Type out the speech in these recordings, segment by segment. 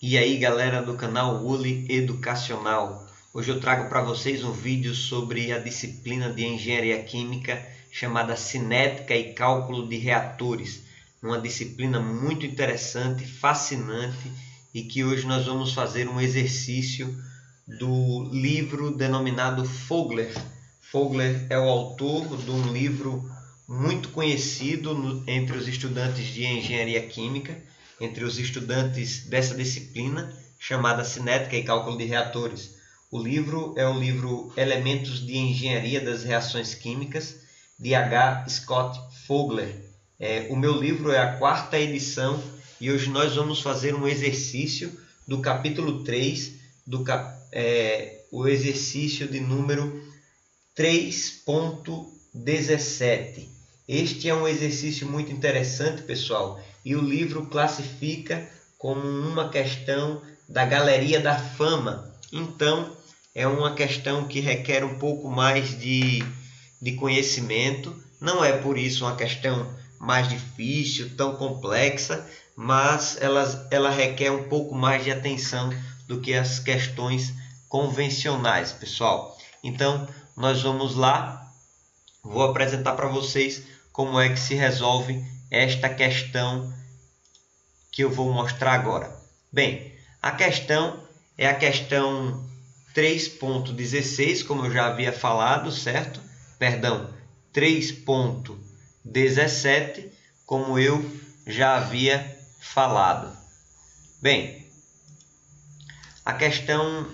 E aí galera do canal Uli Educacional, hoje eu trago para vocês um vídeo sobre a disciplina de Engenharia Química chamada Cinética e Cálculo de Reatores, uma disciplina muito interessante, fascinante e que hoje nós vamos fazer um exercício do livro denominado Fogler. Fogler é o autor de um livro muito conhecido entre os estudantes de Engenharia Química, entre os estudantes dessa disciplina chamada Cinética e Cálculo de Reatores. O livro é o livro Elementos de Engenharia das Reações Químicas, de H. Scott Fogler. O meu livro é a 4ª edição e hoje nós vamos fazer um exercício do capítulo 3, o exercício de número 3.17. Este é um exercício muito interessante, pessoal, e o livro classifica como uma questão da Galeria da Fama. Então, é uma questão que requer um pouco mais de conhecimento. Não é por isso uma questão mais difícil, tão complexa, mas ela requer um pouco mais de atenção do que as questões convencionais, pessoal. Então, nós vamos lá. Vou apresentar para vocês como é que se resolve esta questão que eu vou mostrar agora. Bem, a questão é a questão 3.16, como eu já havia falado, certo? Perdão, 3.17, como eu já havia falado. Bem, a questão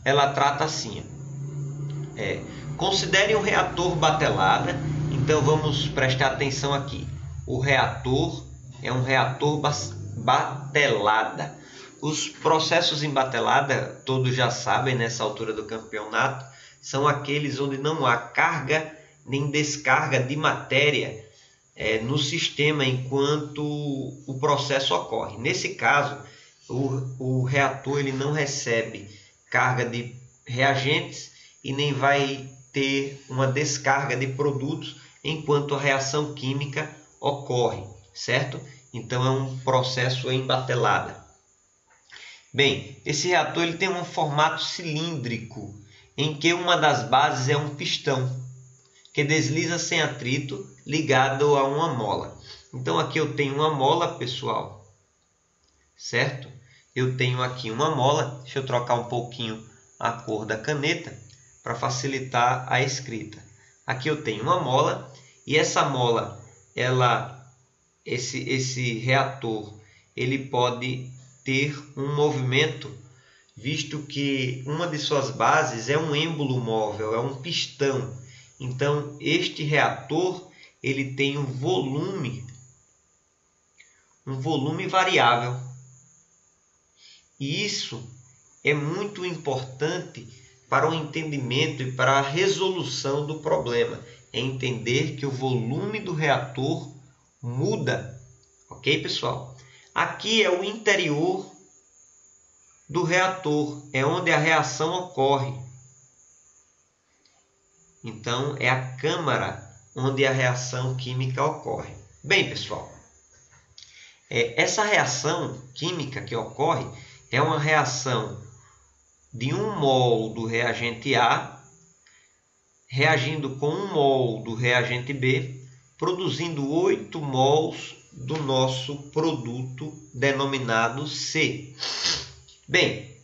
ela trata assim: considere um reator batelada. Então vamos prestar atenção aqui. O reator é um reator batelada. Os processos em batelada, todos já sabem nessa altura do campeonato, são aqueles onde não há carga nem descarga de matéria no sistema enquanto o processo ocorre. Nesse caso, o reator ele não recebe carga de reagentes e nem vai ter uma descarga de produtos enquanto a reação química ocorre, certo? Então é um processo em batelada. Bem, esse reator ele tem um formato cilíndrico em que uma das bases é um pistão que desliza sem atrito ligado a uma mola. Então aqui eu tenho uma mola, pessoal, certo? Eu tenho aqui uma mola. Deixa eu trocar um pouquinho a cor da caneta para facilitar a escrita. Aqui eu tenho uma mola e essa mola, esse reator, ele pode ter um movimento, visto que uma de suas bases é um êmbolo móvel, é um pistão. Então este reator ele tem um volume variável. E isso é muito importante para o entendimento e para a resolução do problema. É entender que o volume do reator muda. Ok, pessoal? Aqui é o interior do reator, é onde a reação ocorre. Então, é a câmara onde a reação química ocorre. Bem, pessoal, essa reação química que ocorre é uma reação de 1 mol do reagente A reagindo com 1 mol do reagente B, produzindo 8 mols do nosso produto denominado C. Bem,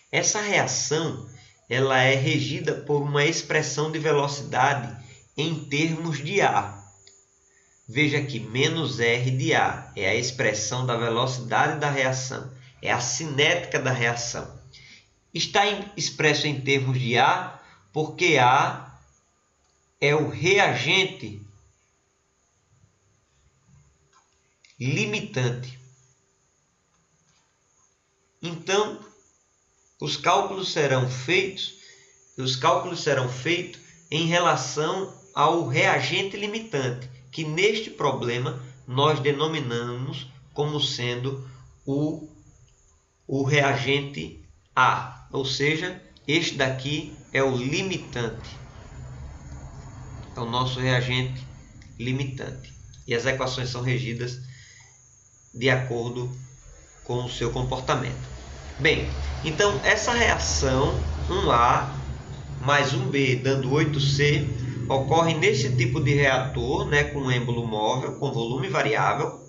essa reação ela é regida por uma expressão de velocidade em termos de A. Veja aqui, menos R de A é a expressão da velocidade da reação, é a cinética da reação. Está expresso em termos de A porque A é o reagente limitante. Então, os cálculos serão feitos em relação ao reagente limitante, que neste problema nós denominamos como sendo o reagente A. Ou seja, este daqui é o limitante. É o nosso reagente limitante. E as equações são regidas de acordo com o seu comportamento. Bem, então essa reação 1A mais 1B dando 8C ocorre nesse tipo de reator, né, com êmbolo móvel, com volume variável.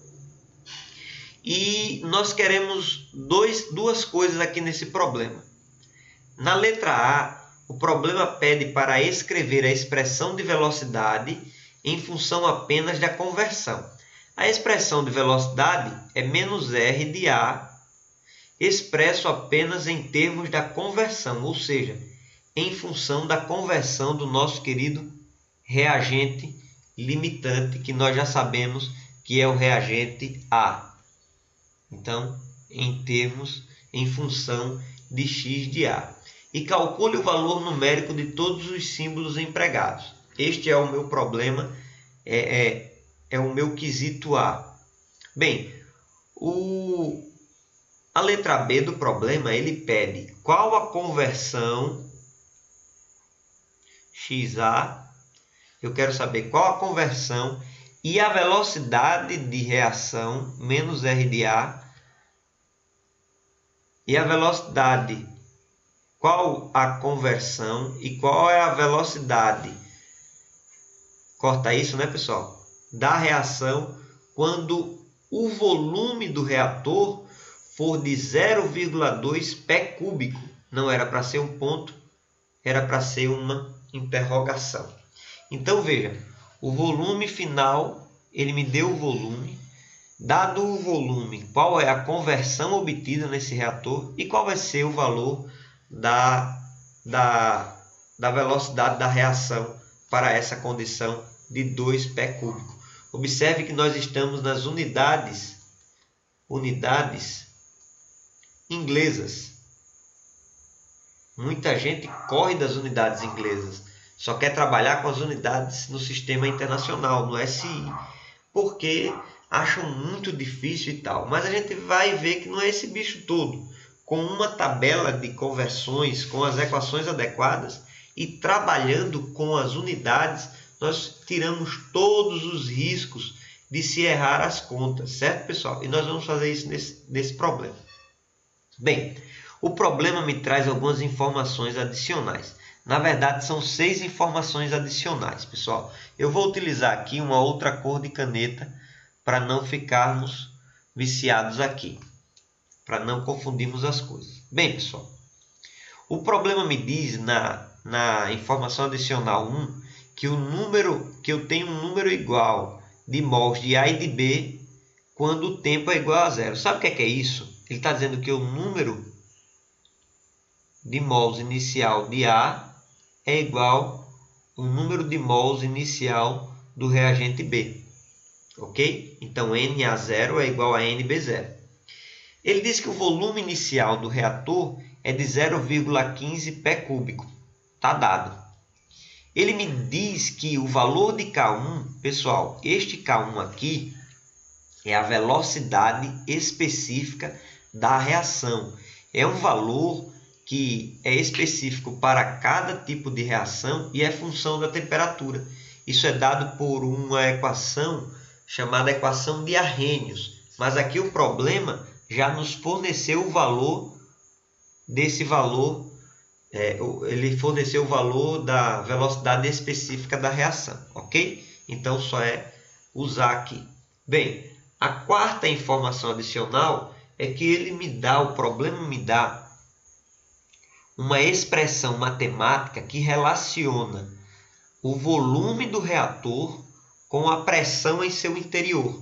E nós queremos duas coisas aqui nesse problema. Na letra A, o problema pede para escrever a expressão de velocidade em função apenas da conversão. A expressão de velocidade é menos r de A, expresso apenas em termos da conversão, ou seja, em função da conversão do nosso querido reagente limitante, que nós já sabemos que é o reagente A. Então, em função de x de A. E calcule o valor numérico de todos os símbolos empregados. Este é o meu problema, é o meu quesito A. Bem, a letra B do problema, ele pede qual a conversão XA, eu quero saber qual a conversão e a velocidade de reação, menos R de A, e a velocidade, qual a conversão e qual é a velocidade, corta isso, né, pessoal, da reação quando o volume do reator for de 0,2 pé cúbico. Não era para ser um ponto, era para ser uma interrogação. Então veja, o volume final, ele me deu o volume. Dado o volume, qual é a conversão obtida nesse reator e qual vai ser o valor da velocidade da reação para essa condição de 2 pé cúbico. Observe que nós estamos nas unidades inglesas. Muita gente corre das unidades inglesas, só quer trabalhar com as unidades no sistema internacional, no SI, porque acham muito difícil e tal. Mas a gente vai ver que não é esse bicho todo. Com uma tabela de conversões, com as equações adequadas e trabalhando com as unidades, nós tiramos todos os riscos de se errar as contas, certo, pessoal? E nós vamos fazer isso nesse problema. Bem, o problema me traz algumas informações adicionais. Na verdade, são 6 informações adicionais, pessoal. Eu vou utilizar aqui uma outra cor de caneta para não ficarmos viciados aqui, para não confundirmos as coisas. Bem, pessoal, o problema me diz na informação adicional 1 que eu tenho um número igual de mols de A e de B quando o tempo é igual a zero. Sabe o que é isso? Ele está dizendo que o número de mols inicial de A é igual ao número de mols inicial do reagente B. Ok? Então, Na0 é igual a NB0. Ele diz que o volume inicial do reator é de 0,15 pé cúbico. Está dado. Ele me diz que o valor de K1, pessoal, este K1 aqui é a velocidade específica da reação. É um valor que é específico para cada tipo de reação e é função da temperatura. Isso é dado por uma equação chamada equação de Arrhenius. Mas aqui o problema já nos forneceu o valor desse valor. Ele forneceu o valor da velocidade específica da reação, ok? Então, só é usar aqui. Bem, a quarta informação adicional é que o problema me dá uma expressão matemática que relaciona o volume do reator com a pressão em seu interior.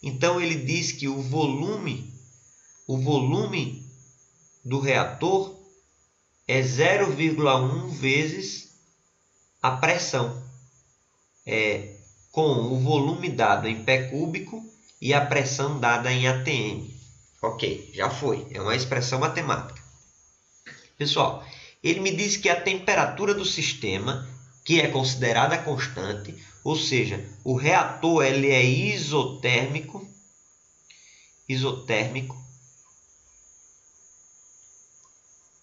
Então, ele diz que o volume do reator é 0,1 vezes a pressão, com o volume dado em pé cúbico e a pressão dada em atm. Ok, já foi. É uma expressão matemática. Pessoal, ele me diz que a temperatura do sistema, que é considerada constante, ou seja, o reator ele é isotérmico,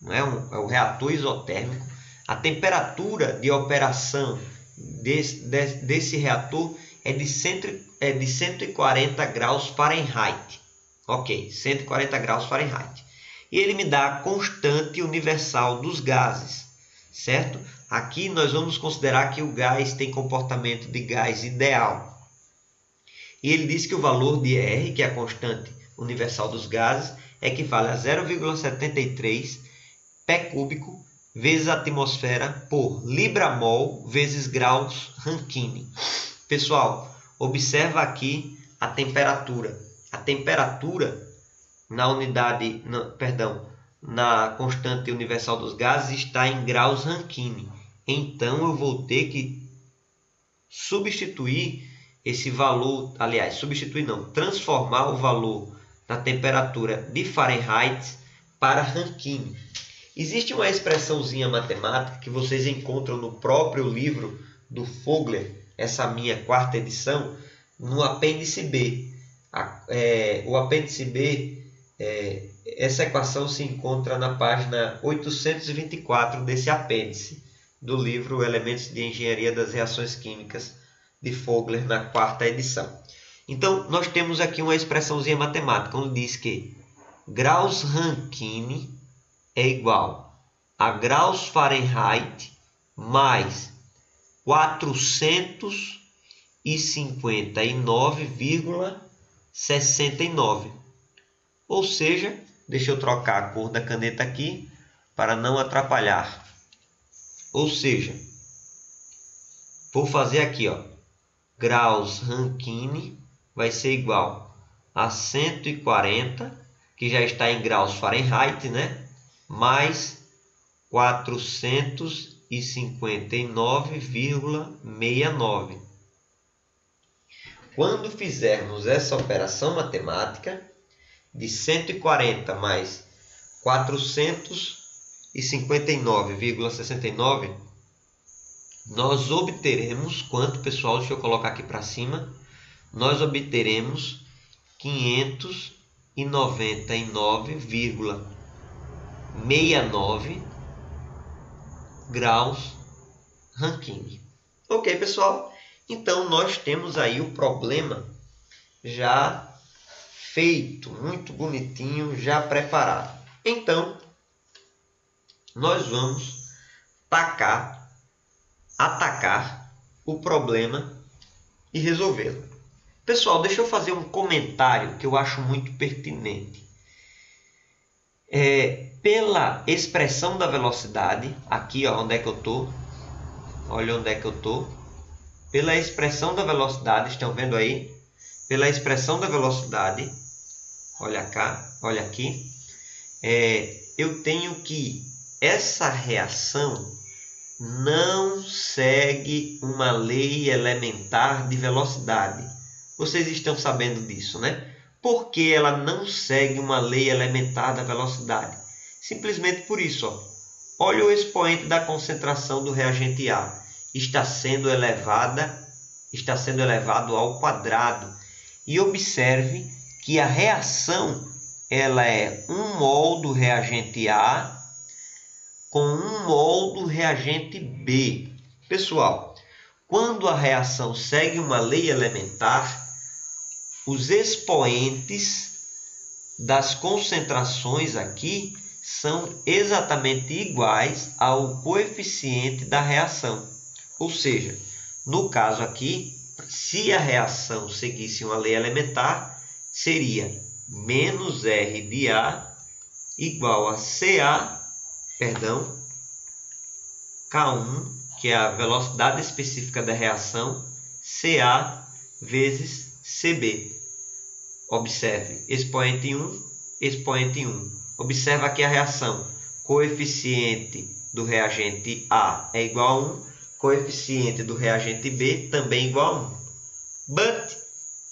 não é o reator isotérmico. A temperatura de operação desse reator é de 140 graus Fahrenheit. Ok, 140 graus Fahrenheit. E ele me dá a constante universal dos gases, certo? Aqui nós vamos considerar que o gás tem comportamento de gás ideal. E ele diz que o valor de R, que é a constante universal dos gases, equivale a 0,73 pé cúbico vezes a atmosfera por libra-mol vezes graus Rankine. Pessoal, observa aqui a temperatura. A temperatura na constante universal dos gases está em graus Rankine. Então eu vou ter que substituir esse valor, aliás, substituir não, transformar o valor da temperatura de Fahrenheit para Rankine. Existe uma expressãozinha matemática que vocês encontram no próprio livro do Fogler, essa minha quarta edição, no apêndice B. O apêndice B, essa equação se encontra na página 824 desse apêndice do livro Elementos de Engenharia das Reações Químicas de Fogler, na quarta edição. Então, nós temos aqui uma expressãozinha matemática, onde diz que graus Rankine é igual a graus Fahrenheit mais 459,69. Ou seja, deixa eu trocar a cor da caneta aqui para não atrapalhar. Ou seja, vou fazer aqui, ó, graus Rankine vai ser igual a 140, que já está em graus Fahrenheit, né? Mais 459,69. Quando fizermos essa operação matemática de 140 mais 459,69, nós obteremos quanto, pessoal? Deixa eu colocar aqui para cima. Nós obteremos 599,69 graus Rankine. Ok, pessoal? Então, nós temos aí o problema já feito, muito bonitinho, já preparado. Então, nós vamos atacar o problema e resolvê-lo. Pessoal, deixa eu fazer um comentário que eu acho muito pertinente. Pela expressão da velocidade, aqui ó, onde é que eu estou? Olha onde é que eu estou. Pela expressão da velocidade, estão vendo aí? Pela expressão da velocidade, olha cá, olha aqui. Eu tenho que essa reação não segue uma lei elementar de velocidade. Vocês estão sabendo disso, né? Por que ela não segue uma lei elementar da velocidade? Simplesmente por isso, ó. Olha o expoente da concentração do reagente A. Está sendo elevado ao quadrado. E observe que a reação ela é 1 mol do reagente A com 1 mol do reagente B. Pessoal, quando a reação segue uma lei elementar, os expoentes das concentrações aqui são exatamente iguais ao coeficiente da reação. Ou seja, no caso aqui, se a reação seguisse uma lei elementar, seria menos R de A igual a K1, que é a velocidade específica da reação, CA vezes CB. Observe, expoente 1, expoente 1. Observa aqui a reação. Coeficiente do reagente A é igual a 1, coeficiente do reagente B também igual a 1. But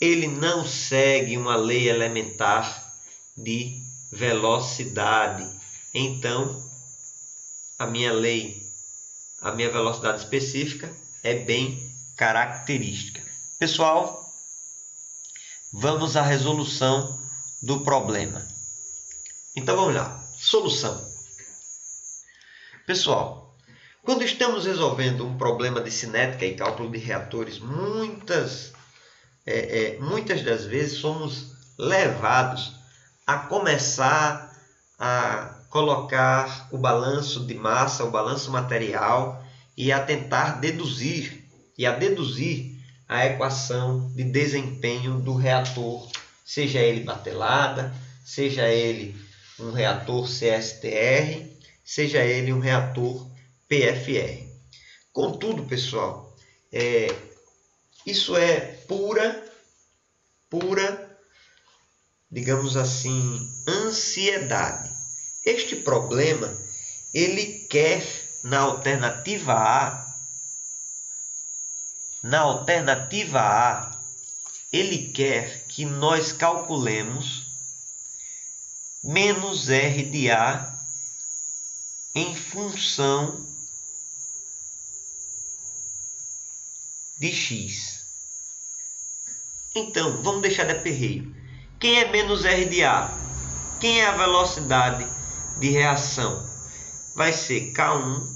ele não segue uma lei elementar de velocidade. Então, a minha velocidade específica é bem característica. Pessoal, vamos à resolução do problema. Então vamos lá. Solução. Pessoal, quando estamos resolvendo um problema de cinética e cálculo de reatores, muitas das vezes somos levados a começar a colocar o balanço de massa, o balanço material e a tentar deduzir a equação de desempenho do reator, seja ele batelada, seja ele um reator CSTR, seja ele um reator PFR. Contudo, pessoal, isso é pura, digamos assim, ansiedade. Este problema, ele quer, na alternativa A, ele quer que nós calculemos menos R de A em função de X. Então, vamos deixar de aperreio. Quem é menos R de A? Quem é a velocidade de reação? Vai ser K1,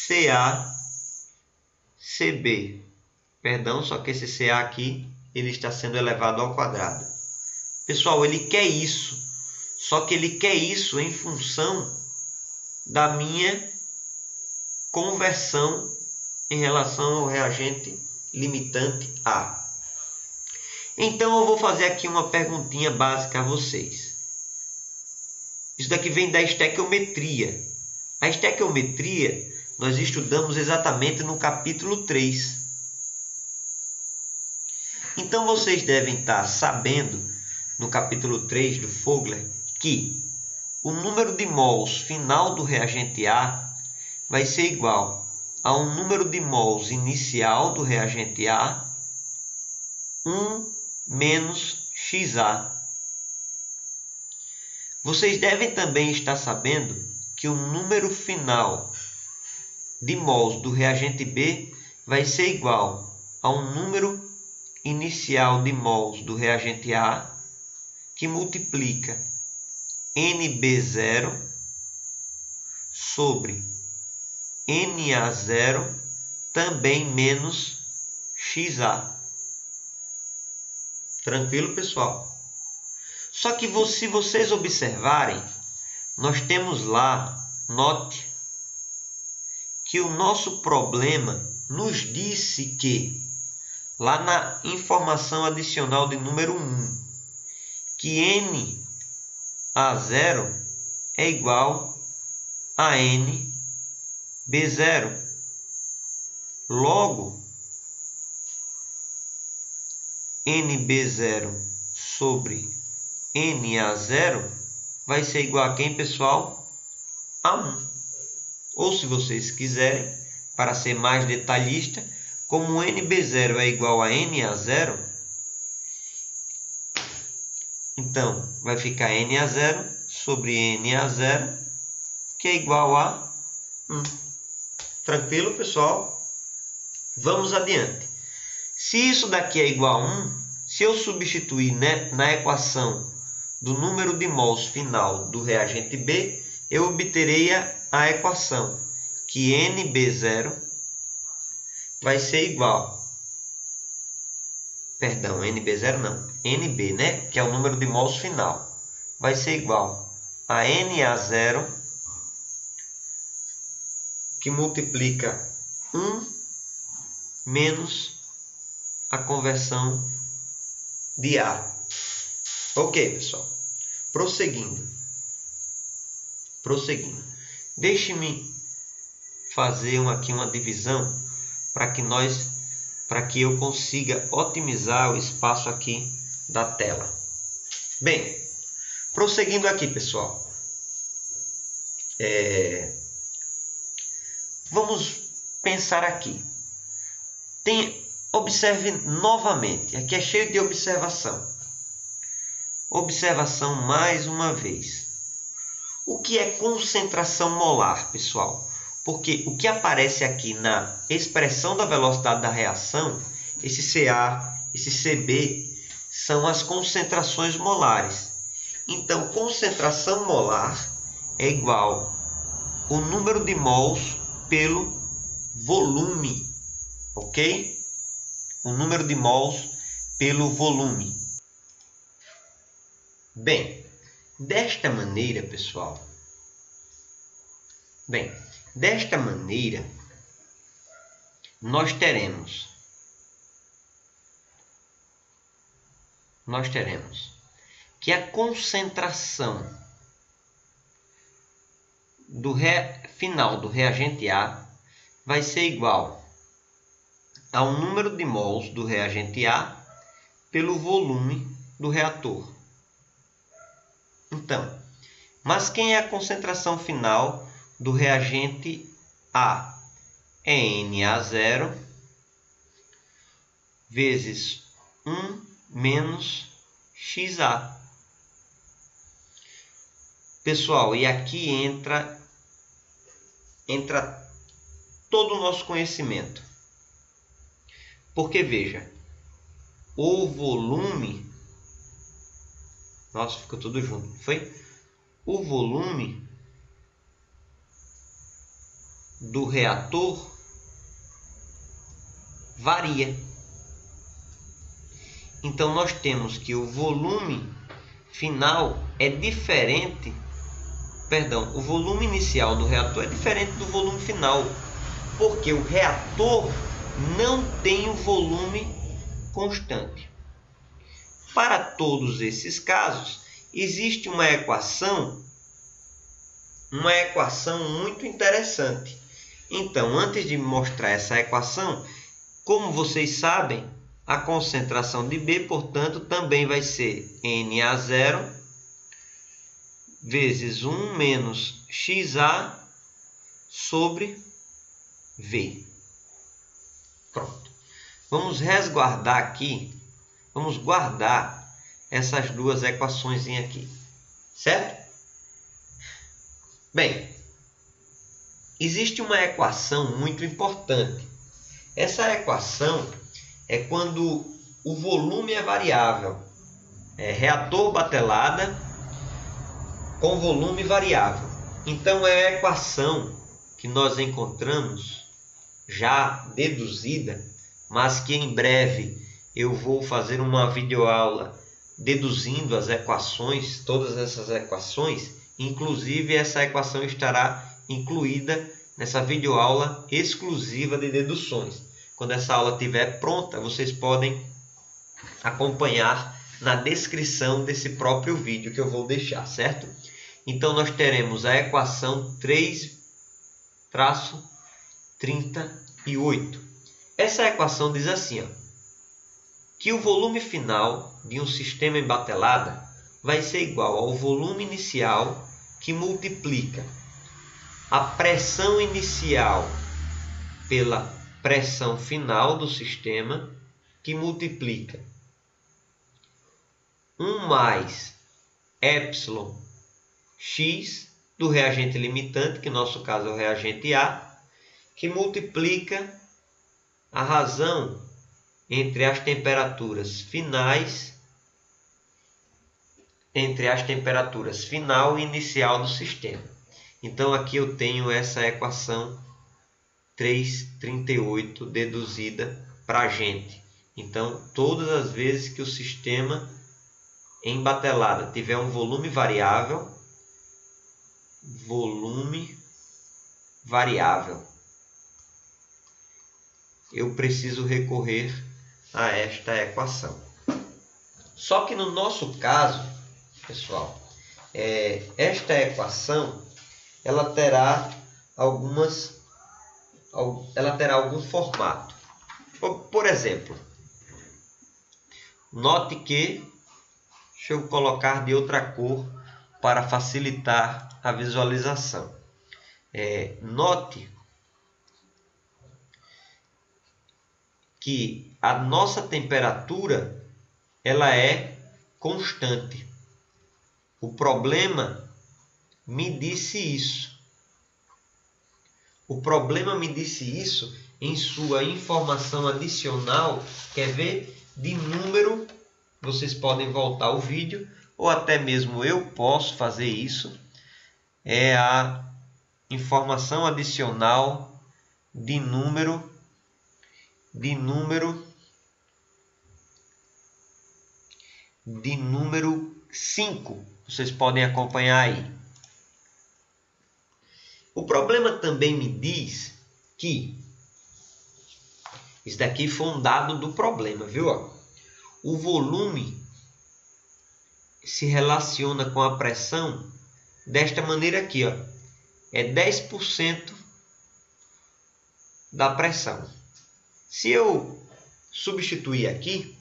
CA, CB. Perdão, só que esse CA aqui, ele está sendo elevado ao quadrado. Pessoal, ele quer isso. Só que ele quer isso em função da minha conversão em relação ao reagente limitante A. Então eu vou fazer aqui uma perguntinha básica a vocês. Isso daqui vem da estequiometria. A estequiometria nós estudamos exatamente no capítulo 3. Então vocês devem estar sabendo, no capítulo 3 do Fogler, que o número de mols final do reagente A vai ser igual a um número de mols inicial do reagente A, 1 menos XA. Vocês devem também estar sabendo que o número final de mols do reagente B vai ser igual a um número inicial de mols do reagente A, que multiplica NB0 sobre NA0 também menos XA. Tranquilo, pessoal? Só que se vocês observarem, nós temos lá, note, que o nosso problema nos disse que, lá na informação adicional de número 1, que NA0 é igual a NB0. Logo, NB0 sobre NA0 vai ser igual a quem, pessoal? A 1. Ou, se vocês quiserem, para ser mais detalhista, como NB0 é igual a NA0, então vai ficar NA0 sobre NA0, que é igual a 1. Tranquilo, pessoal? Vamos adiante. Se isso daqui é igual a 1, se eu substituir na equação do número de mols final do reagente B, eu obterei a equação que NB0 vai ser igual, perdão, NB0 não, NB, né, que é o número de mols final, vai ser igual a NA0, que multiplica 1 menos a conversão de A. Ok, pessoal. Prosseguindo. Deixe-me fazer aqui uma divisão para que eu consiga otimizar o espaço aqui da tela. Bem, prosseguindo aqui, pessoal. Vamos pensar aqui. Observe novamente. Aqui é cheio de observação. Observação mais uma vez. O que é concentração molar, pessoal? Porque o que aparece aqui na expressão da velocidade da reação, esse CA, esse CB, são as concentrações molares. Então, concentração molar é igual o número de mols pelo volume, ok? O número de mols pelo volume. Bem, desta maneira, pessoal, nós teremos que a concentração final do reagente A vai ser igual ao número de mols do reagente A pelo volume do reator. Então, mas quem é a concentração final do reagente A? É Na0 vezes 1 menos XA. Pessoal, e aqui entra todo o nosso conhecimento. Porque veja, o volume, nossa, ficou tudo junto, foi? O volume do reator varia. Então nós temos que o volume final é diferente, o volume inicial do reator é diferente do volume final, porque o reator não tem um volume constante. Para todos esses casos, existe uma equação muito interessante. Então, antes de mostrar essa equação, como vocês sabem, a concentração de B, portanto, também vai ser Na0 vezes 1 menos XA sobre V. Pronto. Vamos resguardar aqui, vamos guardar essas duas equações aqui, certo? Bem, existe uma equação muito importante. Essa equação é quando o volume é variável. É reator batelada com volume variável. Então é a equação que nós encontramos já deduzida, mas que em breve eu vou fazer uma videoaula deduzindo as equações, todas essas equações, inclusive essa equação estará incluída nessa videoaula exclusiva de deduções. Quando essa aula estiver pronta, vocês podem acompanhar na descrição desse próprio vídeo que eu vou deixar, certo? Então nós teremos a equação 3-38. Essa equação diz assim, ó, que o volume final de um sistema em batelada vai ser igual ao volume inicial que multiplica a pressão inicial pela pressão final do sistema, que multiplica 1 mais epsilon x do reagente limitante, que no nosso caso é o reagente A, que multiplica a razão entre as temperaturas final e inicial do sistema. Então aqui eu tenho essa equação 3,38 deduzida para a gente. Então, todas as vezes que o sistema em batelada tiver um volume variável, eu preciso recorrer a esta equação. Só que no nosso caso, pessoal, esta equação ela terá algum formato. Por exemplo, note que, deixa eu colocar de outra cor para facilitar a visualização. Note que a nossa temperatura ela é constante. O problema me disse isso. Em sua informação adicional, quer ver? De número, vocês podem voltar o vídeo, ou até mesmo eu posso fazer isso. É a informação adicional de número 5. Vocês podem acompanhar aí. O problema também me diz que isso daqui foi um dado do problema, viu? O volume se relaciona com a pressão desta maneira aqui, ó. É 10% da pressão. Se eu substituir aqui,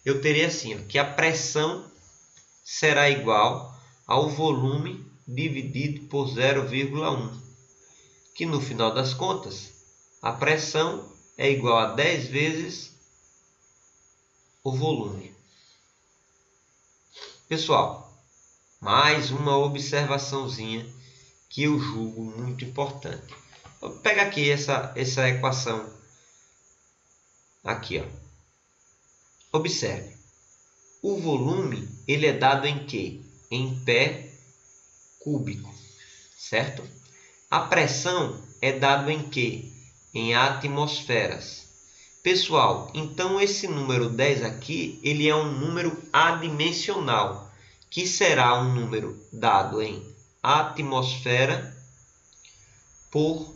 eu teria assim, ó, que a pressão será igual ao volume dividido por 0,1, que no final das contas, a pressão é igual a 10 vezes o volume. Pessoal, mais uma observaçãozinha que eu julgo muito importante. Vou pegar aqui essa equação. Aqui, ó. Observe. O volume, ele é dado em quê? Em pé cúbico, certo? A pressão é dado em quê? Em atmosferas. Pessoal, então esse número 10 aqui, ele é um número adimensional, que será um número dado em atmosfera por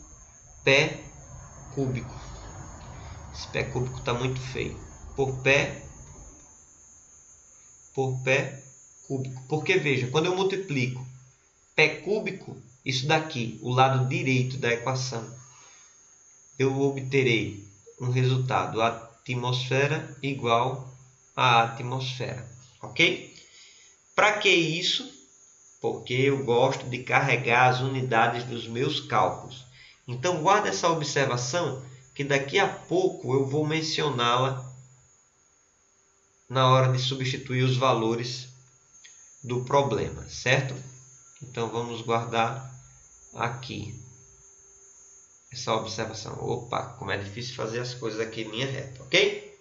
pé cúbico. Esse pé cúbico está muito feio. Por pé cúbico. Porque veja, quando eu multiplico pé cúbico, isso daqui, o lado direito da equação, eu obterei um resultado atmosfera igual a atmosfera. Ok? Para que isso? Porque eu gosto de carregar as unidades dos meus cálculos. Então, guarda essa observação, que daqui a pouco eu vou mencioná-la na hora de substituir os valores do problema, certo? Então, vamos guardar aqui essa observação. Opa, como é difícil fazer as coisas aqui em linha reta, ok?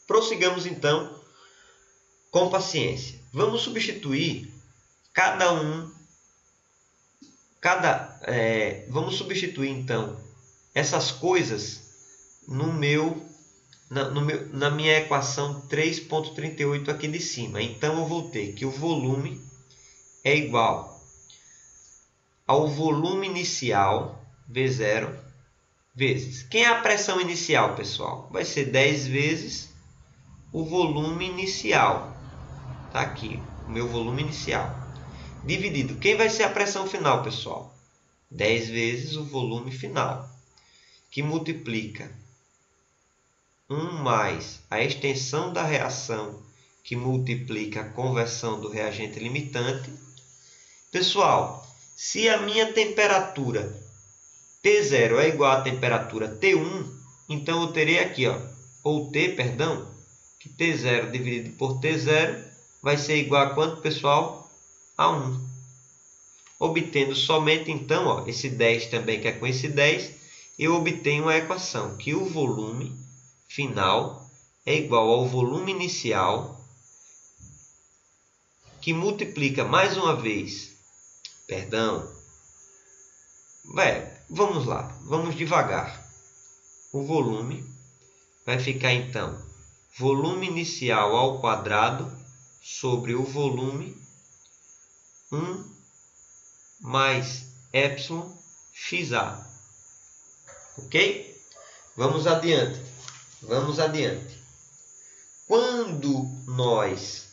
Prossigamos, então, com paciência. Vamos substituir vamos substituir, então, essas coisas na minha equação 3.38 aqui de cima. Então, eu vou ter que o volume é igual ao volume inicial, V0, vezes... Quem é a pressão inicial, pessoal? Vai ser 10 vezes o volume inicial. Está aqui, o meu volume inicial. Dividido. Quem vai ser a pressão final, pessoal? 10 vezes o volume final, que multiplica 1 mais a extensão da reação, que multiplica a conversão do reagente limitante. Pessoal, se a minha temperatura T0 é igual à temperatura T1, então eu terei aqui, ó, ou T, perdão, que T0 dividido por T0 vai ser igual a quanto, pessoal? A 1. Obtendo somente, então, ó, esse 10 também, que é com esse 10, eu obtenho uma equação que o volume final é igual ao volume inicial, que multiplica mais uma vez, vamos lá, vamos devagar. O volume vai ficar, então, volume inicial ao quadrado sobre o volume 1 mais epsilon xa. Ok? Vamos adiante. Vamos adiante. Quando nós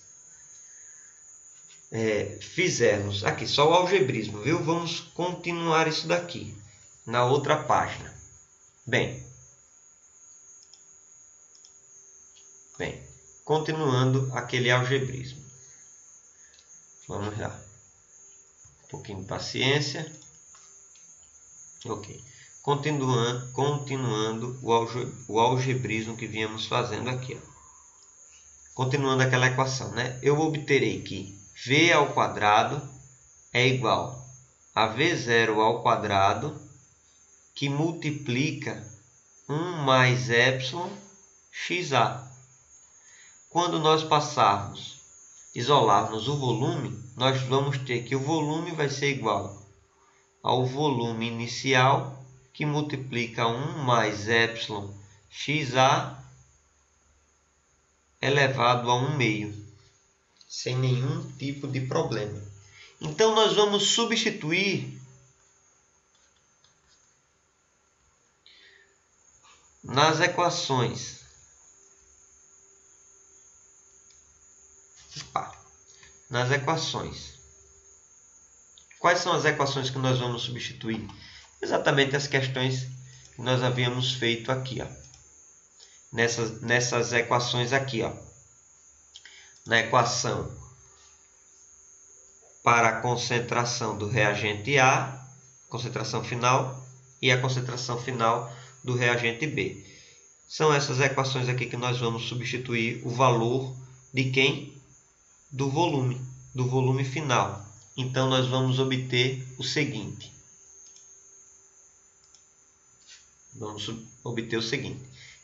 fizermos aqui só o algebrismo, viu? Vamos continuar isso daqui na outra página. Bem, continuando aquele algebrismo. Vamos lá. Um pouquinho de paciência. Ok. Continuando o algebrismo que vínhamos fazendo aqui. Ó. Continuando aquela equação, né? Eu obterei que V ao quadrado é igual a V0 ao quadrado, que multiplica 1 mais epsilon xa. Quando nós isolarmos o volume, nós vamos ter que o volume vai ser igual ao volume inicial, que multiplica 1 mais epsilon xa elevado a 1 meio, sem nenhum tipo de problema. Então, nós vamos substituir nas equações. Nas equações. Quais são as equações que nós vamos substituir? Exatamente as questões que nós havíamos feito aqui, ó. Nessas equações aqui, ó. Na equação para a concentração do reagente A, concentração final, e a concentração final do reagente B. São essas equações aqui que nós vamos substituir o valor de quem? Do volume final. Então, nós vamos obter o seguinte.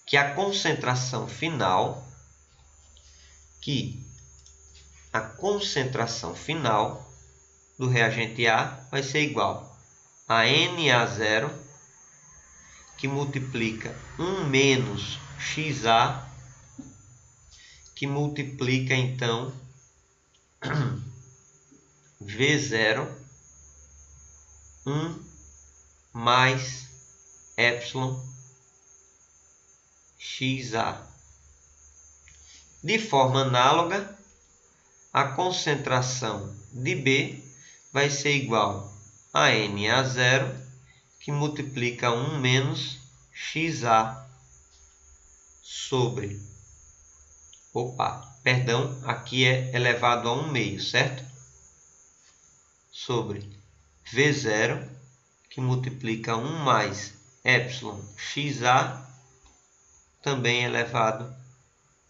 Que a concentração final do reagente A vai ser igual a Na0, que multiplica 1 menos XA, que multiplica, então, V0, 1 mais epsilon XA. De forma análoga, a concentração de B vai ser igual a Na0, que multiplica 1 menos XA sobre... aqui é elevado a 1 meio, certo? Sobre V0, que multiplica 1 mais epsilon XA, também elevado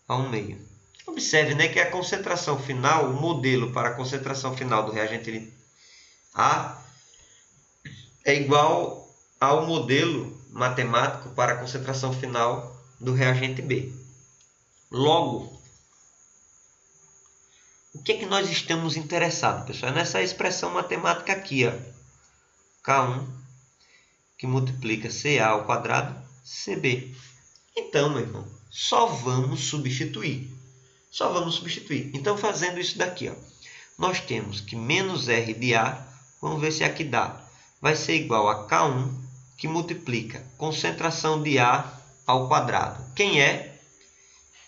a 1 meio. Observe, né, que a concentração final, o modelo para a concentração final do reagente A é igual ao modelo matemático para a concentração final do reagente B. Logo, o que é que nós estamos interessados, pessoal? É nessa expressão matemática aqui, ó. K1, que multiplica CA ao quadrado, CB. Então, meu irmão, só vamos substituir. Então, fazendo isso daqui, ó, nós temos que menos R de A, vamos ver se aqui dá, vai ser igual a K1, que multiplica concentração de A ao quadrado. Quem é?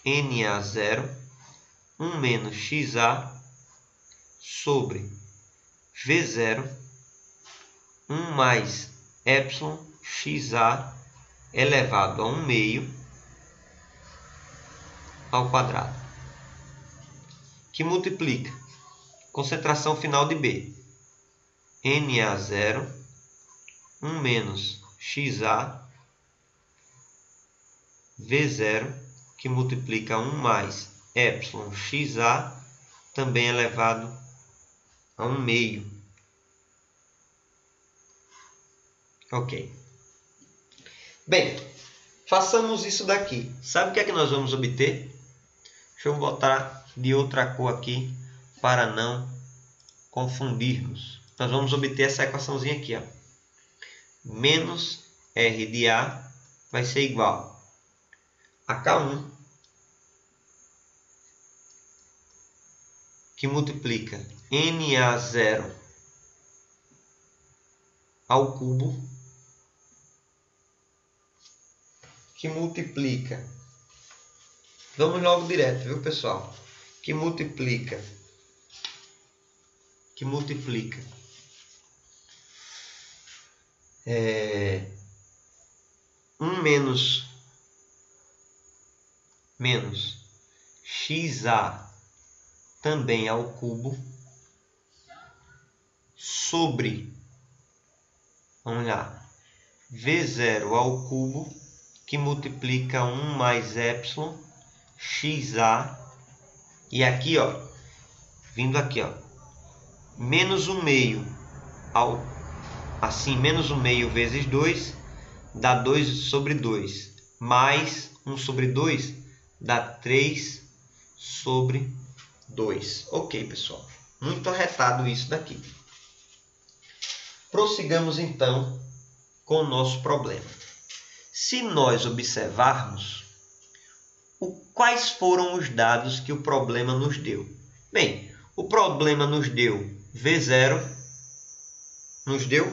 Na0, 1 menos XA, sobre V0, 1 mais epsilon XA elevado a 1 meio ao quadrado, que multiplica concentração final de B, Na0, 1 menos XA, V0, que multiplica 1 mais epsilon XA, também elevado a 1 meio. Ok. Bem, façamos isso daqui. Sabe o que é que nós vamos obter? Deixa eu botar de outra cor aqui para não confundirmos. Nós vamos obter essa equaçãozinha aqui, ó. Menos R de A vai ser igual a K1, que multiplica Na0 ao cubo, que multiplica, vamos logo direto, viu, pessoal? Que multiplica 1 menos XA também ao cubo, sobre, vamos lá, V0 ao cubo, que multiplica 1 mais epsilon XA, e aqui, ó, vindo aqui, ó, menos 1 meio ao, assim, menos 1 meio vezes 2 dá 2 sobre 2, mais 1 sobre 2 dá 3 sobre 2. Ok, pessoal, muito arretado isso daqui. Prossigamos então com o nosso problema. Se nós observarmos, quais foram os dados que o problema nos deu? Bem, O problema nos deu V0. Nos deu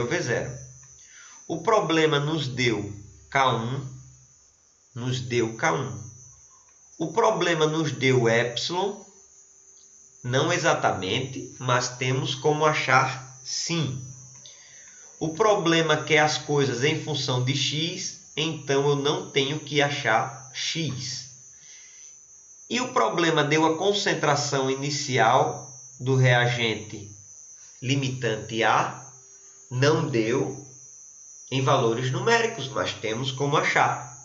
V0. O problema nos deu K1. Nos deu K1. O problema nos deu epsilon. Não exatamente, mas temos como achar sim. O problema quer as coisas em função de x, então eu não tenho que achar x. E o problema deu a concentração inicial do reagente limitante A, não deu em valores numéricos, mas temos como achar.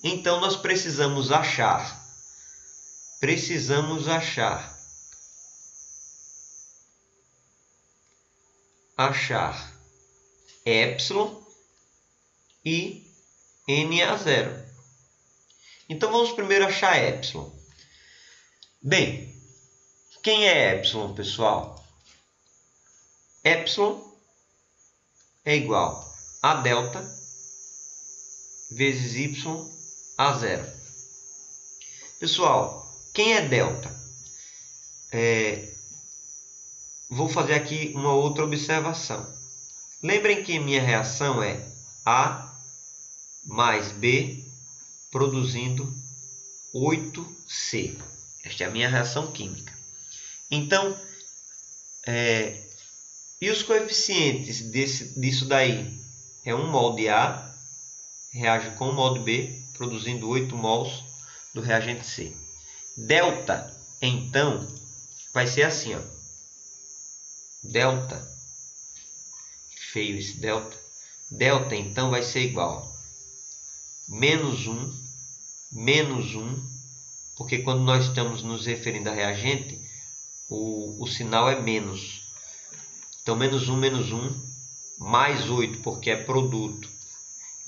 Então nós precisamos achar epsilon e Na0. Então vamos primeiro achar epsilon. Bem, quem é epsilon, pessoal? Epsilon é igual a delta vezes y a 0. Pessoal, quem é delta? Vou fazer aqui uma outra observação. Lembrem que minha reação é A mais B produzindo 8C. Esta é a minha reação química. Então, e os coeficientes disso daí? É 1 mol de A reage com 1 mol de B, produzindo 8 mols do reagente C. Delta, então, vai ser assim, ó. Delta, feio esse delta. Delta, então, vai ser igual a menos 1, porque quando nós estamos nos referindo a reagente, o sinal é menos. Então, menos 1, mais 8, porque é produto.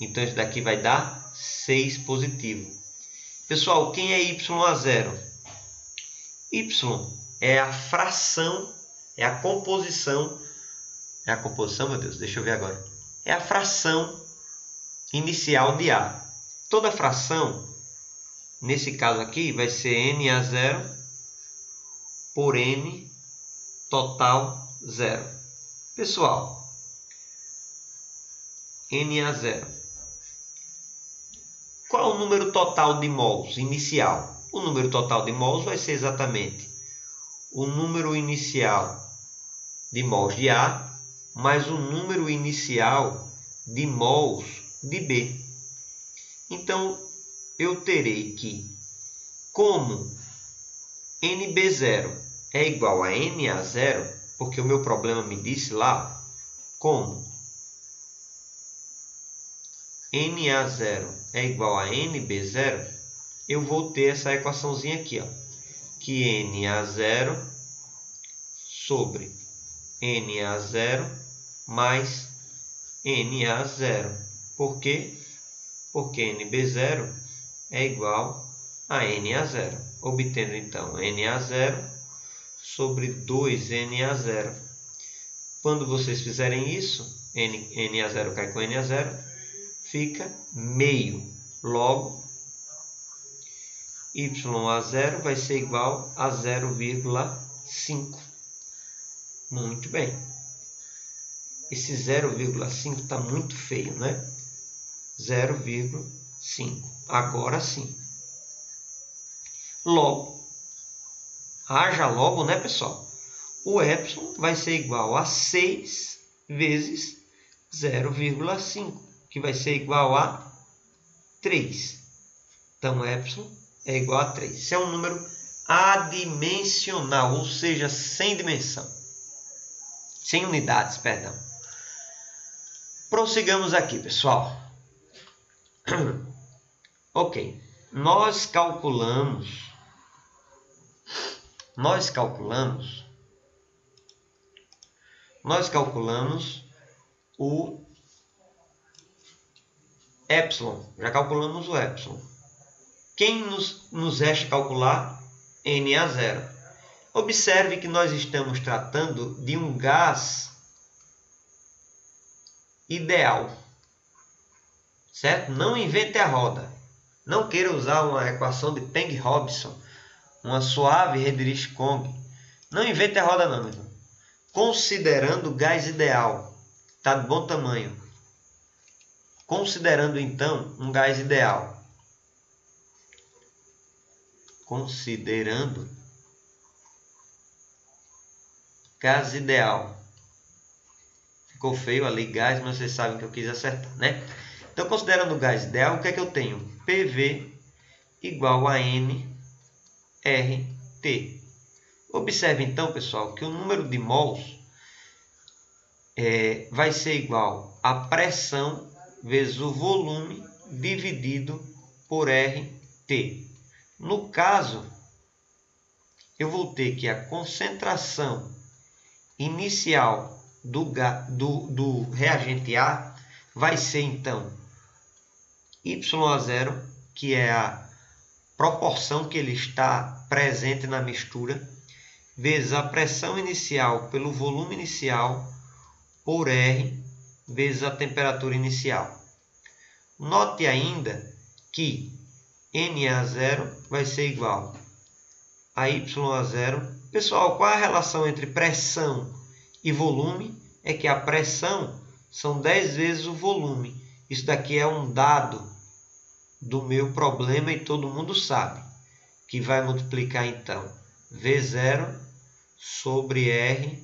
Então, isso daqui vai dar 6 positivo. Pessoal, quem é y a 0? Y é a fração, é a composição. É a composição, meu Deus, deixa eu ver agora. É a fração inicial de A. Toda fração, nesse caso aqui, vai ser Na0 por N total 0. Pessoal, Na0. Qual é o número total de mols inicial? O número total de mols vai ser exatamente o número inicial de mols de A mais o número inicial de mols de B. Então, eu terei que, como NB0 é igual a Na0, porque o meu problema me disse lá, como Na0 é igual a NB0, eu vou ter essa equaçãozinha aqui, ó, que Na0 sobre Na0 mais Na0. Por quê? Porque NB0 é igual a Na0. Obtendo, então, Na0 sobre 2Na0. Quando vocês fizerem isso, Na0 cai com Na0, fica meio. Logo, Y0 vai ser igual a 0,5. Muito bem. Esse 0,5 está muito feio, né? 0,5. Agora sim. Logo, haja logo, né, pessoal? O epsilon vai ser igual a 6 vezes 0,5, que vai ser igual a 3. Então, epsilon é igual a 3. Isso é um número adimensional, ou seja, sem dimensão. Sem unidades, perdão. Prossigamos aqui, pessoal. Ok. Nós calculamos o epsilon. Já calculamos o epsilon. Quem nos resta calcular? Na0. Observe que nós estamos tratando de um gás ideal. Certo? Não invente a roda. Não queira usar uma equação de Peng-Robson, uma suave Redrich-Kong. Não invente a roda não, meu irmão. Considerando o gás ideal, está de bom tamanho. Considerando então um gás ideal. Considerando gás ideal. Ficou feio ali gás, mas vocês sabem que eu quis acertar, né? Então, considerando o gás ideal, o que é que eu tenho? PV igual a NRT. Observe então, pessoal, que o número de mols vai ser igual a pressão vezes o volume dividido por RT. No caso, eu vou ter que a concentração inicial do reagente A vai ser, então, YA0, que é a proporção que ele está presente na mistura, vezes a pressão inicial pelo volume inicial, por R, vezes a temperatura inicial. Note ainda que NA0 vai ser igual a YA0. Pessoal, qual é a relação entre pressão e volume? É que a pressão são 10 vezes o volume. Isso daqui é um dado do meu problema e todo mundo sabe. Que vai multiplicar então V0 sobre R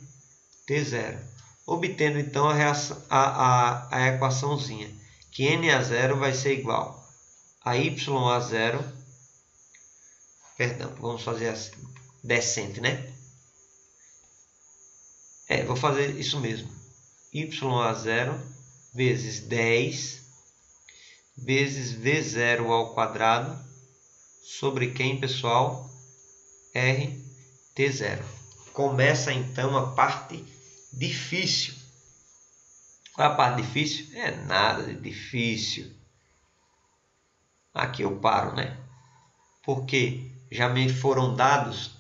T0. Obtendo então a equaçãozinha. Que NA0 vai ser igual a YA0. Perdão, vamos fazer assim. Descente, né? Vou fazer isso mesmo. YA0 vezes 10 vezes V0 ao quadrado sobre quem, pessoal? RT0. Começa então a parte difícil. Qual é a parte difícil? É nada de difícil. Aqui eu paro, né? Porque já me foram dados,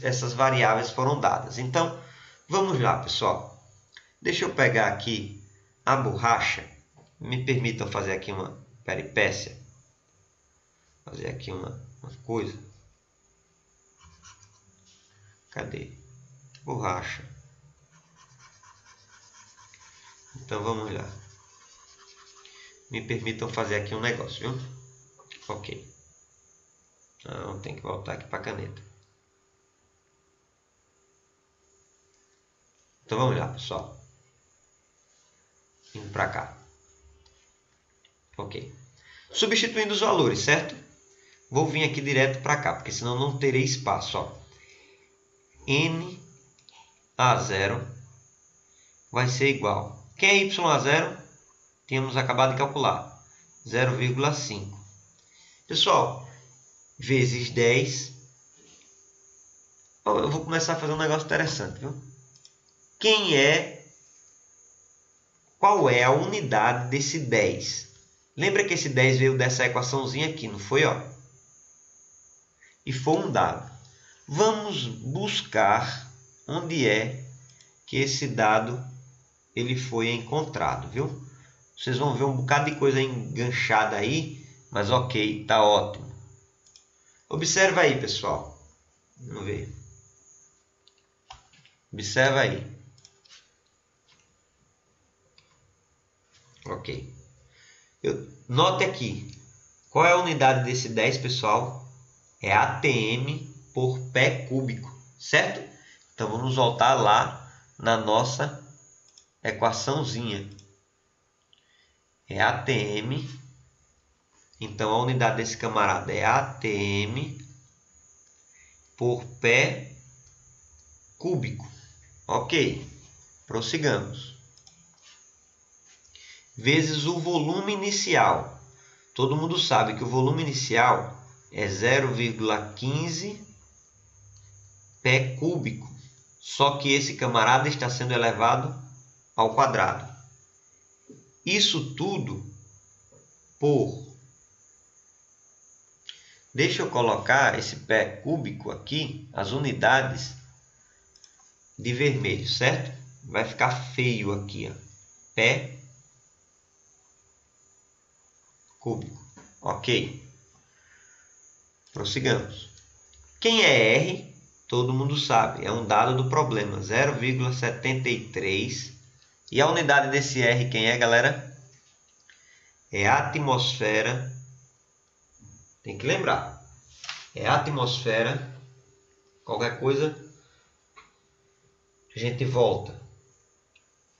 essas variáveis foram dadas. Então, vamos lá, pessoal. Deixa eu pegar aqui a borracha. Me permitam fazer aqui uma peripécia. Fazer aqui uma coisa. Cadê? Borracha. Então, vamos lá. Me permitam fazer aqui um negócio, viu? Ok. Não, tem que voltar aqui para a caneta. Então vamos lá, pessoal. Indo para cá. Ok. Substituindo os valores, certo? Vou vir aqui direto para cá, porque senão não terei espaço. Ó. NA0 vai ser igual. Quem é YA0? Tínhamos acabado de calcular. 0,5. Pessoal, vezes 10. Eu vou começar a fazer um negócio interessante, viu? Qual é a unidade desse 10? Lembra que esse 10 veio dessa equaçãozinha aqui, não foi? Ó? E foi um dado. Vamos buscar onde é que esse dado ele foi encontrado, viu? Vocês vão ver um bocado de coisa enganchada aí, mas ok, tá ótimo. Observa aí, pessoal. Vamos ver. Observa aí. Ok. Note aqui. Qual é a unidade desse 10, pessoal? É ATM por pé cúbico, certo? Então, vamos voltar lá na nossa equaçãozinha. É ATM. Então, a unidade desse camarada é ATM por pé cúbico. Ok. Prossigamos. Vezes o volume inicial. Todo mundo sabe que o volume inicial é 0,15 pé cúbico. Só que esse camarada está sendo elevado ao quadrado. Isso tudo por... Deixa eu colocar esse pé cúbico aqui, as unidades de vermelho, certo? Vai ficar feio aqui, ó. Pé cúbico. Ok. Prossigamos. Quem é R? todo mundo sabe, é um dado do problema, 0,73. E a unidade desse R quem é, galera? É a atmosfera. Tem que lembrar. É a atmosfera. Qualquer coisa, a gente volta.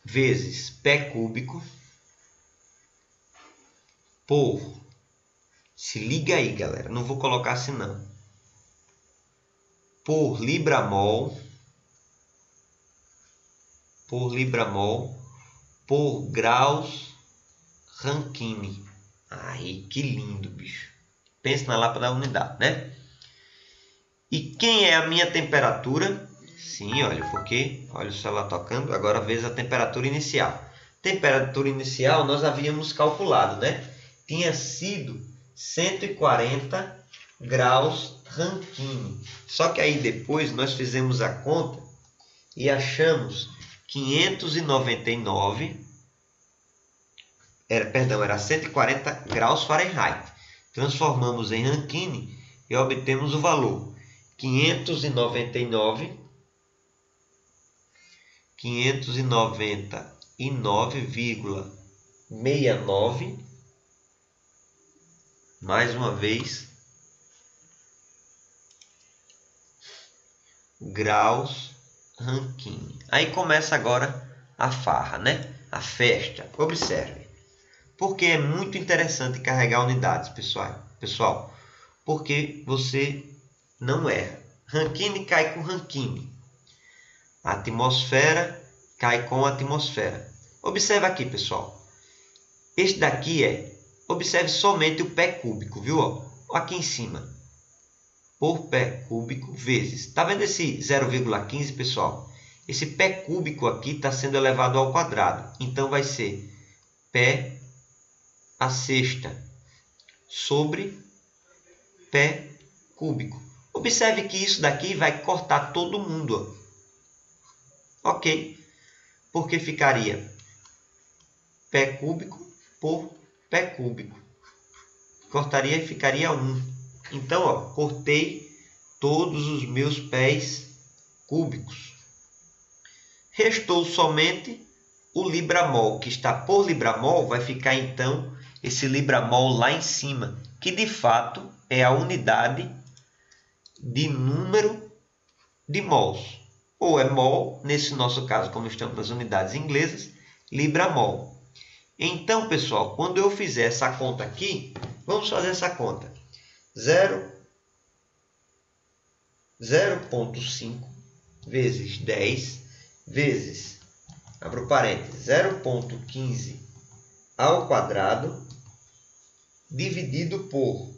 Vezes pé cúbico por... Se liga aí, galera. Não vou colocar assim, não. Por libramol. Por libramol. Por graus Rankine. Aí, que lindo, bicho. Pensa na lâmpada da unidade, né? E quem é a minha temperatura? Sim, olha, porque... Olha o celular tocando. Agora veja a temperatura inicial. Temperatura inicial nós havíamos calculado, né? Tinha sido 140 graus Rankine. Só que aí depois nós fizemos a conta e achamos 599... Era 140 graus Fahrenheit. Transformamos em Rankine e obtemos o valor 599,69 mais uma vez graus Rankine. Aí começa agora a farra, né? A festa. Observe. Porque é muito interessante carregar unidades, pessoal. Porque você não erra. Rankine cai com Rankine. A atmosfera cai com a atmosfera. Observe aqui, pessoal. Este daqui observe somente o pé cúbico, viu? Aqui em cima. Por pé cúbico vezes. Está vendo esse 0,15, pessoal? Esse pé cúbico aqui está sendo elevado ao quadrado. Então vai ser pé a sexta sobre pé cúbico. Observe que isso daqui vai cortar todo mundo. Ok? Porque ficaria pé cúbico por pé cúbico. Cortaria e ficaria 1. Então, cortei todos os meus pés cúbicos. Restou somente o libramol, que está por libramol, vai ficar então esse libramol lá em cima, que de fato é a unidade de número de mols. Ou é mol, nesse nosso caso, como estamos nas unidades inglesas, libramol. Então, pessoal, quando eu fizer essa conta aqui, vamos fazer essa conta. 0,5 vezes 10 vezes, abro parênteses, 0,15 ao quadrado dividido por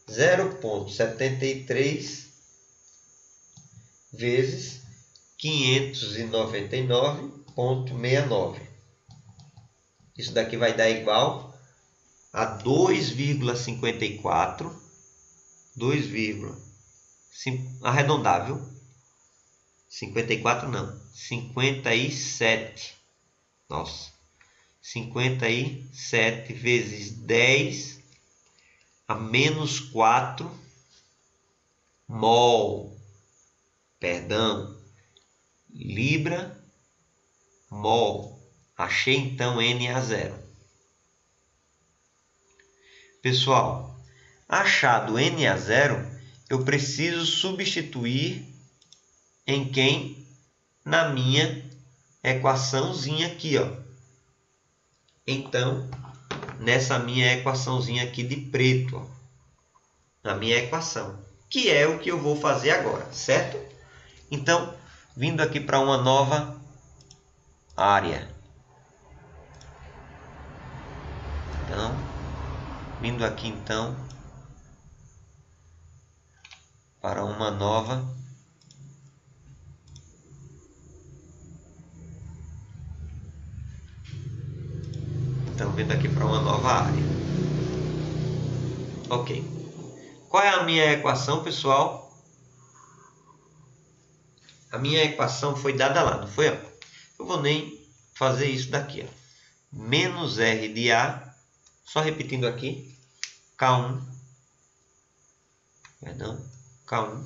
0,73 vezes 599,69. Isso daqui vai dar igual a 2,54, arredondável, 54 não, 57, nossa, 57 vezes 10 a menos 4 mol, libra mol. Achei então Na0. Pessoal, achado Na0, eu preciso substituir em quem? Na minha equaçãozinha aqui, ó. Então, nessa minha equaçãozinha aqui de preto, ó, na minha equação, que é o que eu vou fazer agora, certo? Então, vindo aqui para uma nova área. Então, vindo aqui então para uma nova vindo aqui para uma nova área. Ok. Qual é a minha equação, pessoal? A minha equação foi dada lá, não foi? Eu vou nem fazer isso daqui. Menos R de A, só repetindo aqui, K1, perdão, K1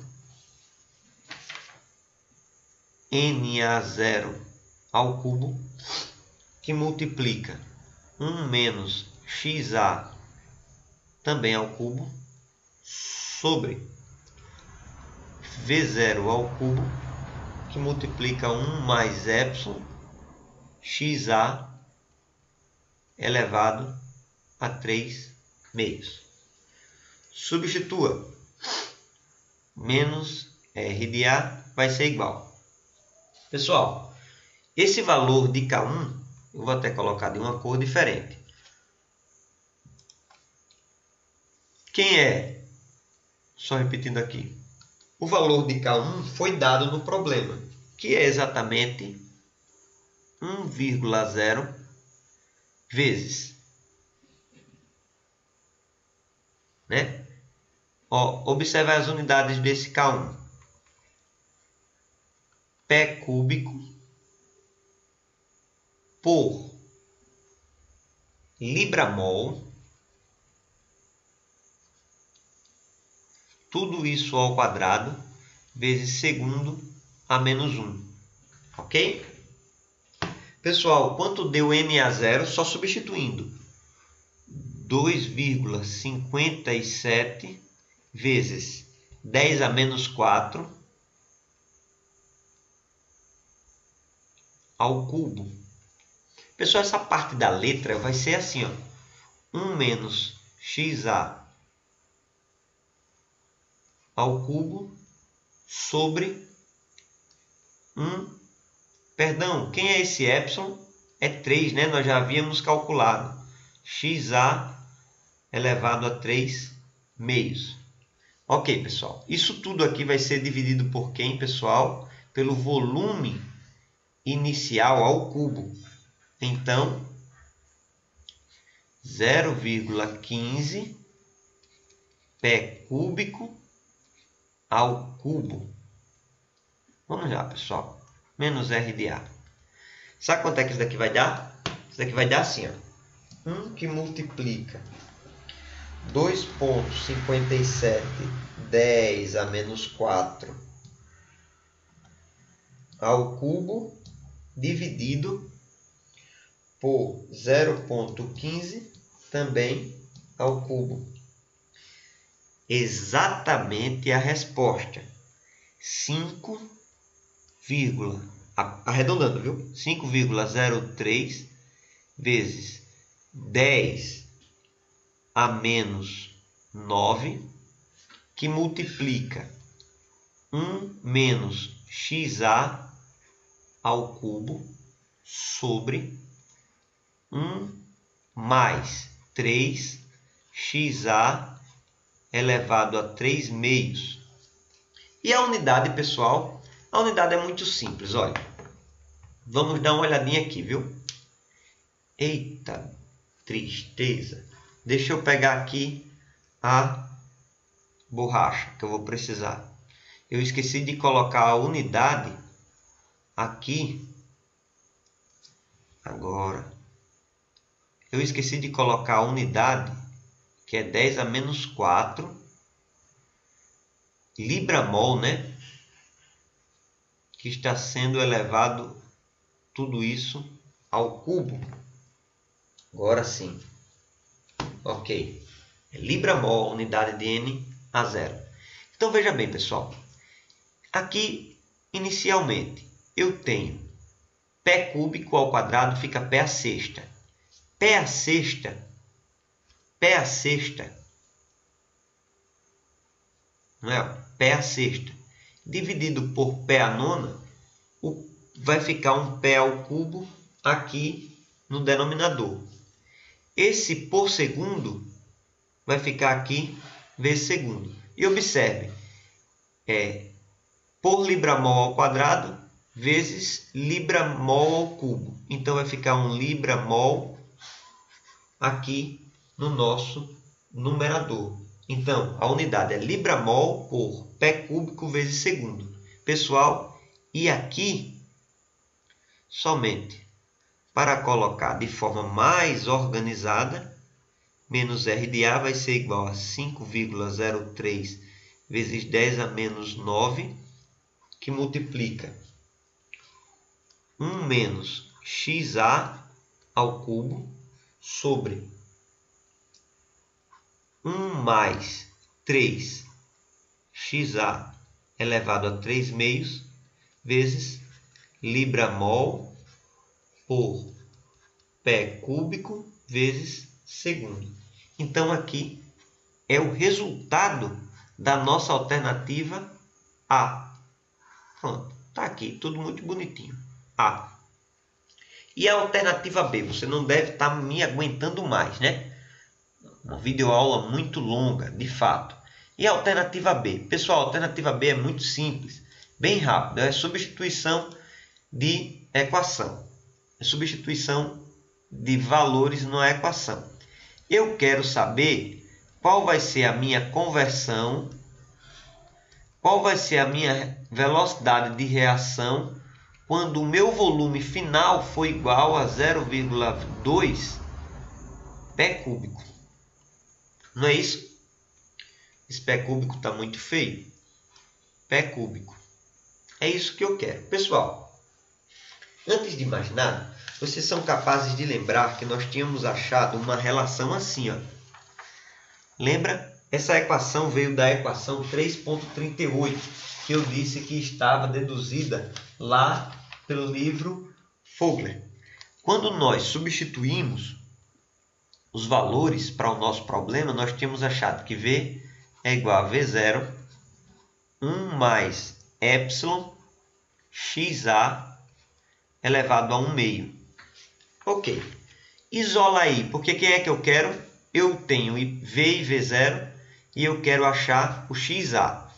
Na0 ao cubo, que multiplica 1 menos XA também ao cubo, sobre V0 ao cubo, que multiplica 1 mais epsilon XA elevado a 3 meios. Substitua. Menos R de A vai ser igual. Pessoal, esse valor de K1, eu vou até colocar de uma cor diferente. Quem é? Só repetindo aqui. O valor de K1 foi dado no problema, que é exatamente 1,0 vezes, né? Ó, observe as unidades desse K1. Pé cúbico por libra-mol, tudo isso ao quadrado, vezes segundo a menos 1. Ok? Pessoal, quanto deu Na0? Só substituindo. 2,57 vezes 10 a menos 4 ao cubo. Pessoal, essa parte da letra vai ser assim, ó. 1 menos XA ao cubo sobre 1. Perdão, quem é esse epsilon? É 3, né? Nós já havíamos calculado. XA elevado a 3 meios. Ok, pessoal. Isso tudo aqui vai ser dividido por quem, pessoal? Pelo volume inicial ao cubo. Então, 0,15 pé cúbico ao cubo. Vamos lá, pessoal. Menos R de A. Sabe quanto é que isso daqui vai dar? Isso daqui vai dar assim, ó. 1 que multiplica 2,57 10 a menos 4 ao cubo, dividido por 0,15 também ao cubo. Exatamente a resposta. 5, arredondando, viu? 5,03 vezes 10 a menos 9, que multiplica 1 menos XA ao cubo sobre 1 mais 3XA elevado a 3 meios. E a unidade, pessoal? A unidade é muito simples, olha. Vamos dar uma olhadinha aqui, viu? Eita, tristeza. Deixa eu pegar aqui a borracha que eu vou precisar. Eu esqueci de colocar a unidade aqui. Agora. Eu esqueci de colocar a unidade, que é 10 a menos 4. Libra-mol, né? Que está sendo elevado tudo isso ao cubo. Agora sim. Ok. É libra-mol, unidade de Na0. Então veja bem, pessoal. Aqui, inicialmente, eu tenho pé cúbico ao quadrado, fica pé à sexta. Pé à sexta, não é? Pé à sexta, dividido por pé à nona, vai ficar um pé ao cubo aqui no denominador. Esse por segundo vai ficar aqui vezes segundo. E observe, por libra-mol ao quadrado vezes libra-mol ao cubo. Então vai ficar um libra-mol aqui no nosso numerador. Então, a unidade é libra-mol por pé cúbico vezes segundo. Pessoal, e aqui, somente para colocar de forma mais organizada, menos R de A vai ser igual a 5,03 vezes 10 a menos 9, que multiplica 1 menos xa ao cubo sobre 1 mais 3xa elevado a 3 meios vezes libra-mol por pé cúbico vezes segundo. Então aqui é o resultado da nossa alternativa A. Pronto, está aqui, tudo muito bonitinho. A. E a alternativa B, você não deve estar me aguentando mais, né? Uma videoaula muito longa, de fato. E a alternativa B? Pessoal, a alternativa B é muito simples, bem rápido. É substituição de equação. É substituição de valores na equação. Eu quero saber qual vai ser a minha conversão, qual vai ser a minha velocidade de reação quando o meu volume final for igual a 0,2 pé cúbico. Não é isso? Esse pé cúbico está muito feio. Pé cúbico. É isso que eu quero. Pessoal, antes de mais nada, vocês são capazes de lembrar que nós tínhamos achado uma relação assim, ó. Lembra? Essa equação veio da equação 3.38, que eu disse que estava deduzida lá pelo livro Fogler. Quando nós substituímos os valores para o nosso problema, nós tínhamos achado que V é igual a V0, 1 mais epsilon xa elevado a 1 meio. Ok. Isola aí, porque quem é que eu quero? Eu tenho V e V0 e eu quero achar o xa.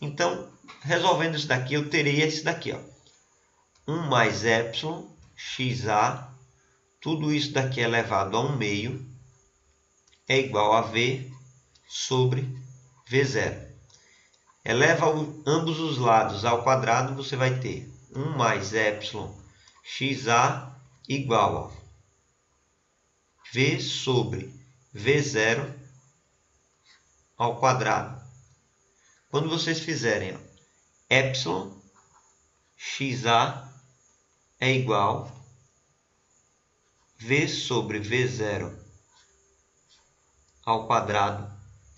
Então, resolvendo isso daqui, eu terei esse daqui, ó. 1 mais epsilon xa, tudo isso daqui elevado a 1 meio, é igual a V sobre V0. Eleva ambos os lados ao quadrado, você vai ter 1 mais epsilon xa igual a V sobre V0 ao quadrado. Quando vocês fizerem, ó, epsilon xa é igual a V sobre V0 ao quadrado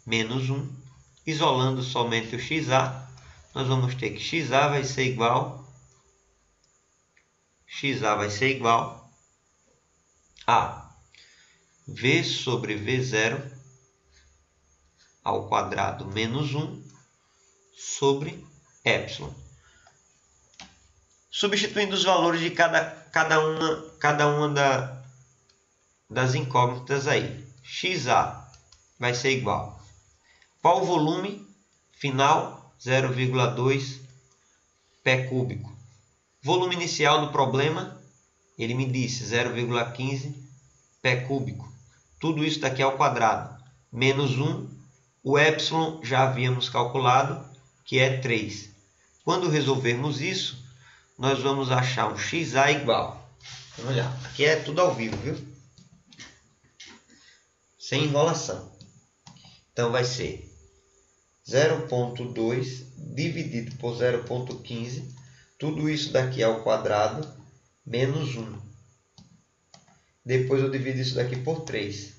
menos 1. Isolando somente o xa, nós vamos ter que xa vai ser igual a V sobre V0 ao quadrado menos 1 sobre epsilon. Substituindo os valores de cada uma das incógnitas aí. Xa vai ser igual. Qual o volume final? 0,2 pé cúbico. Volume inicial do problema, ele me disse 0,15 pé cúbico. Tudo isso daqui ao quadrado. Menos 1, o epsilon já havíamos calculado, que é 3. Quando resolvermos isso, nós vamos achar um xa igual. Vamos olhar, aqui é tudo ao vivo, viu? Sem enrolação. Então vai ser 0,2 dividido por 0,15, tudo isso daqui ao quadrado, menos 1. Depois eu divido isso daqui por 3.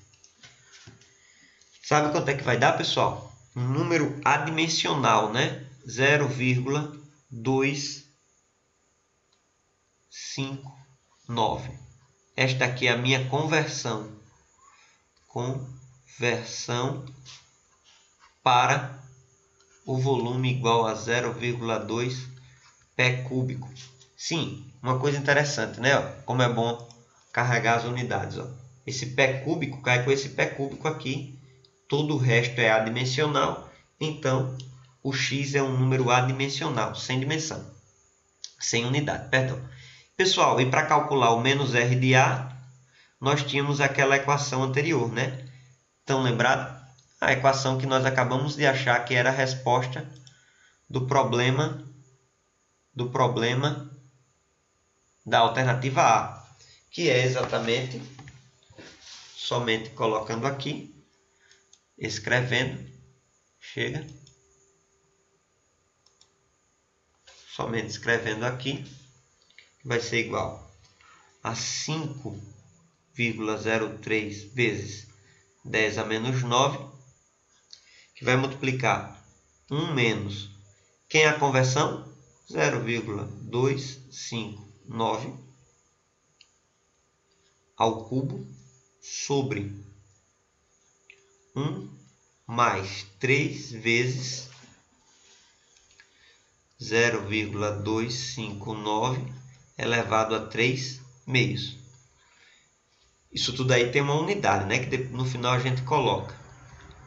Sabe quanto é que vai dar, pessoal? Um número adimensional, né? 0,259. Esta aqui é a minha conversão. Conversão para o volume igual a 0,2 pé cúbico. Sim, uma coisa interessante, né? Como é bom carregar as unidades. Ó. Esse pé cúbico cai com esse pé cúbico aqui. Todo o resto é adimensional. Então, o x é um número adimensional, sem dimensão. Sem unidade, perdão. Pessoal, e para calcular o menos r de A, nós tínhamos aquela equação anterior, né? Estão lembrados? A equação que nós acabamos de achar que era a resposta do problema da alternativa A, que é exatamente, somente colocando aqui, escrevendo, chega, somente escrevendo aqui, vai ser igual a 5,03 vezes 10 a menos 9, que vai multiplicar 1 menos, quem é a conversão? 0,259 ao cubo sobre 1 mais 3 vezes 0,259 elevado a 3 meios. Isso tudo aí tem uma unidade, né? Que no final a gente coloca.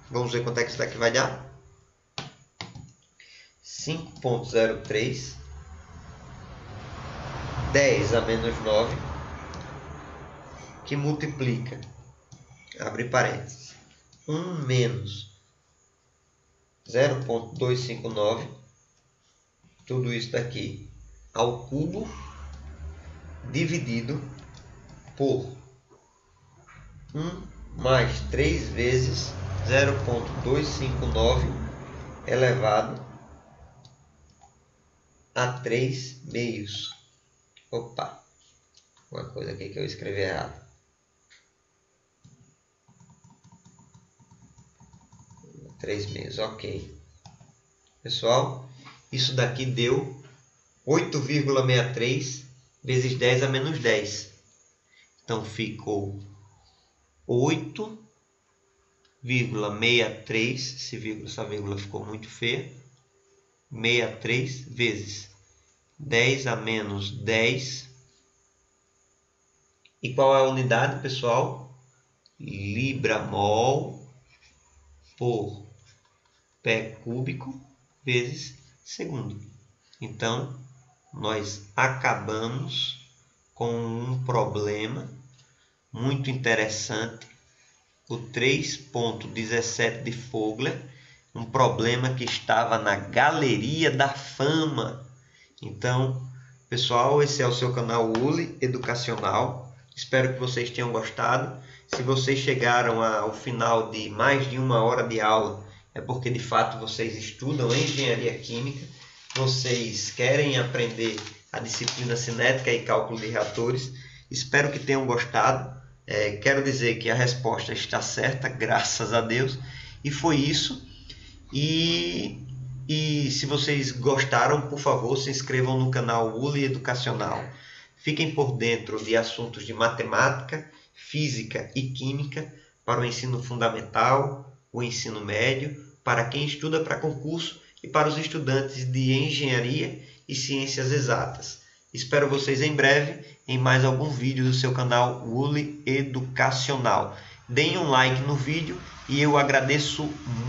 Vamos ver quanto é que isso daqui vai dar. 5,03 10 a menos 9, que multiplica, abre parênteses, 1 menos 0,259, tudo isso daqui ao cubo, dividido por 1 mais 3 vezes 0,259 elevado a 3 meios. Opa, uma coisa aqui que eu escrevi errado. 3 meios, ok. Pessoal, isso daqui deu 8,63 vezes 10 a menos 10. Então ficou 8,63, essa vírgula ficou muito feia, 63 vezes 10 a menos 10. E qual é a unidade, pessoal? Libra-mol por pé cúbico vezes segundo. Então, nós acabamos com um problema muito interessante, o 3.17 de Fogler, um problema que estava na Galeria da Fama. Então, pessoal, esse é o seu canal ULI Educacional. Espero que vocês tenham gostado. Se vocês chegaram ao final de mais de 1 hora de aula, é porque de fato vocês estudam engenharia química, vocês querem aprender a disciplina cinética e cálculo de reatores. Espero que tenham gostado. Quero dizer que a resposta está certa, graças a Deus. E foi isso. E se vocês gostaram, por favor, se inscrevam no canal ULI Educacional. Fiquem por dentro de assuntos de matemática, física e química para o ensino fundamental, o ensino médio, para quem estuda para concurso e para os estudantes de engenharia e ciências exatas. Espero vocês em breve em mais algum vídeo do seu canal ULI Educacional. Deem um like no vídeo e eu agradeço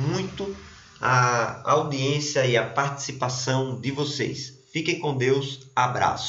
muito a audiência e a participação de vocês. Fiquem com Deus. Abraço.